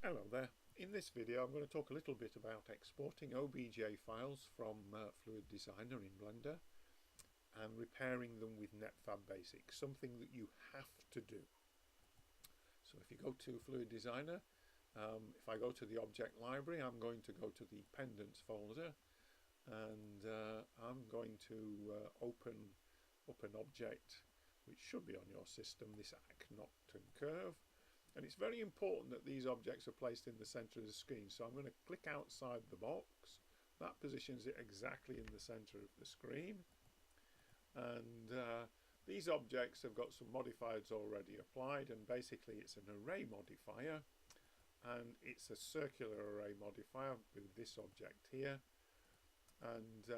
Hello there. In this video I'm going to talk a little bit about exporting OBJ files from FluidDesigner in Blender and repairing them with Netfabb Basics, something that you have to do. So if you go to FluidDesigner, if I go to the object library, I'm going to go to the pendants folder, and I'm going to open up an object which should be on your system, this Acnocton curve. And it's very important that these objects are placed in the center of the screen. So I'm going to click outside the box. That positions it exactly in the center of the screen. And these objects have got some modifiers already applied, and basically it's an array modifier, and it's a circular array modifier with this object here. And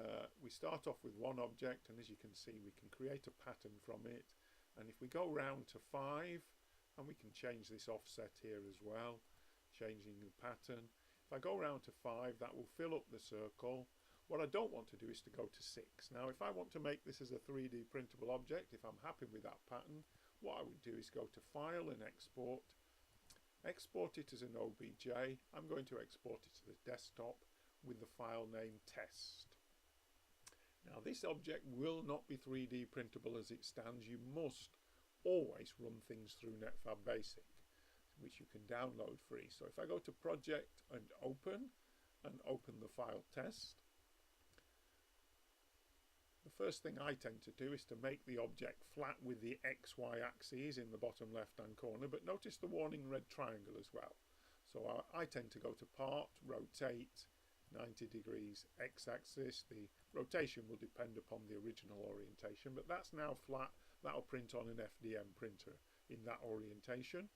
we start off with one object, and as you can see we can create a pattern from it. And if we go round to 5, and we can change this offset here as well, changing the pattern. If I go round to 5, that will fill up the circle. What I don't want to do is to go to 6. Now if I want to make this as a 3D printable object, if I'm happy with that pattern, what I would do is go to File and Export. Export it as an OBJ. I'm going to export it to the desktop with the file name test. Now this object will not be 3D printable as it stands. You must always run things through Netfabb Basic, which you can download free. So if I go to Project and open the file test, the first thing I tend to do is to make the object flat with the XY axes in the bottom left hand corner, but notice the warning red triangle as well. So I tend to go to Part, Rotate, 90 degrees X-axis. The rotation will depend upon the original orientation, but that's now flat. That'll print on an FDM printer in that orientation.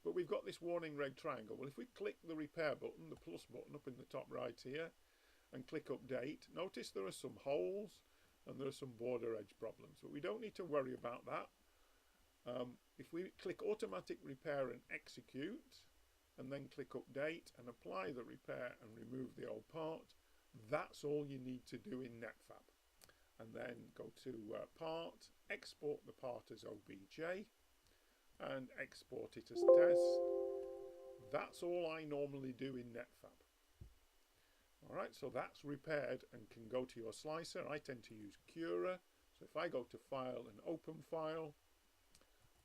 But we've got this warning red triangle. Well, if we click the repair button, the plus button up in the top right here, and click update, notice there are some holes and there are some border edge problems, but we don't need to worry about that. If we click automatic repair and execute, and then click update and apply the repair and remove the old part, that's all you need to do in Netfabb. And then go to Part, export the part as OBJ, and export it as test. That's all I normally do in Netfabb. Alright, so that's repaired and can go to your slicer. I tend to use Cura. So if I go to File and Open File,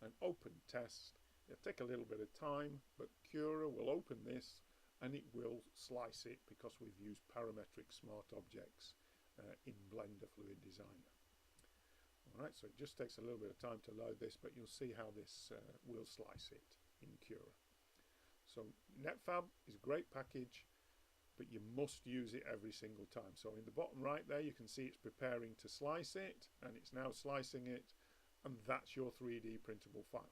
and Open Test, it'll take a little bit of time, but Cura will open this and it will slice it because we've used parametric smart objects in Blender-FluidDesigner. Alright, so it just takes a little bit of time to load this, but you'll see how this will slice it in Cura. So Netfabb is a great package, but you must use it every single time. So in the bottom right there you can see it's preparing to slice it, and it's now slicing it, and that's your 3D printable file.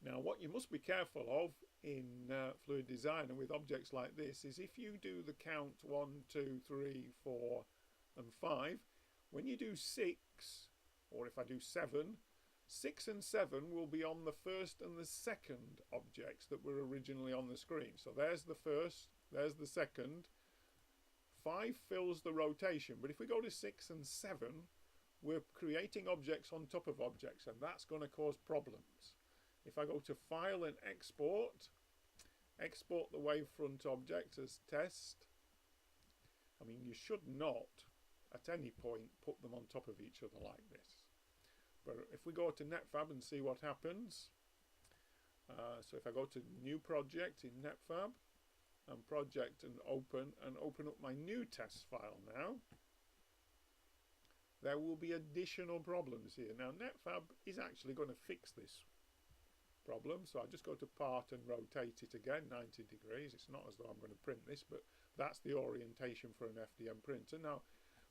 Now what you must be careful of in FluidDesigner with objects like this is if you do the count 1, 2, 3, 4 and 5, when you do 6, or if I do 7, 6 and 7 will be on the first and the second objects that were originally on the screen. So there's the first, there's the second. 5 fills the rotation, but if we go to 6 and 7, we're creating objects on top of objects, and that's going to cause problems. If I go to File and Export, export the wavefront object as test. I mean, you should not at any point put them on top of each other like this. But if we go to Netfabb and see what happens, so if I go to New Project in Netfabb, and Project and open up my new test file now, there will be additional problems here. Now Netfabb is actually going to fix this problem, so I just go to Part and rotate it again 90 degrees. It's not as though I'm going to print this, but that's the orientation for an FDM printer. Now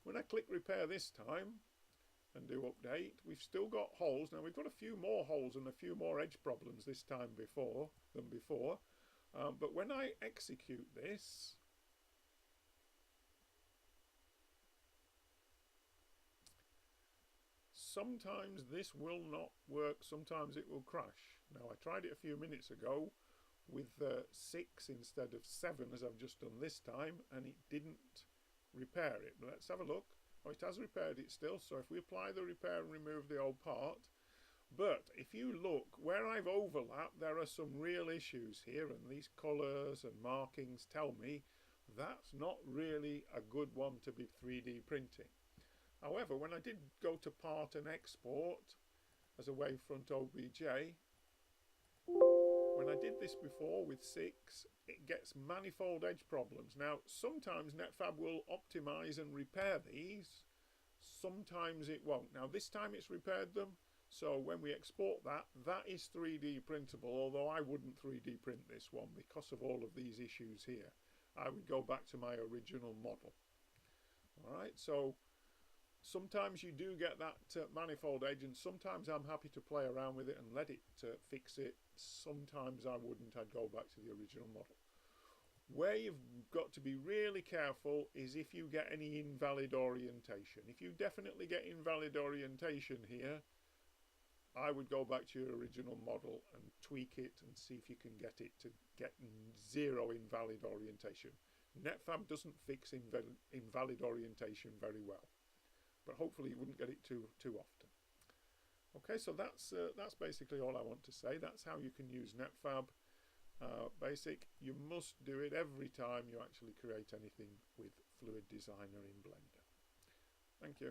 when I click repair this time and do update, we've still got holes. Now we've got a few more holes and a few more edge problems this time than before, but when I execute this, sometimes this will not work, sometimes it will crash. Now I tried it a few minutes ago with 6 instead of 7 as I've just done this time, and it didn't repair it. But let's have a look. Oh, it has repaired it still. So if we apply the repair and remove the old part, But if you look where I've overlapped, there are some real issues here, and these colours and markings tell me that's not really a good one to be 3D printing. However, when I did go to part and export as a wavefront OBJ, when I did this before with 6, it gets manifold edge problems. Now, sometimes Netfabb will optimize and repair these, sometimes it won't. Now, this time it's repaired them, so when we export that, that is 3D printable, although I wouldn't 3D print this one because of all of these issues here. I would go back to my original model. Alright, so sometimes you do get that manifold edge, and sometimes I'm happy to play around with it and let it fix it. Sometimes I wouldn't, I'd go back to the original model. Where you've got to be really careful is if you get any invalid orientation. If you definitely get invalid orientation here, I would go back to your original model and tweak it and see if you can get it to get 0 invalid orientation. Netfabb doesn't fix invalid orientation very well, but hopefully you wouldn't get it too often. Okay, so that's basically all I want to say. That's how you can use Netfabb Basic. You must do it every time you actually create anything with FluidDesigner in Blender. Thank you.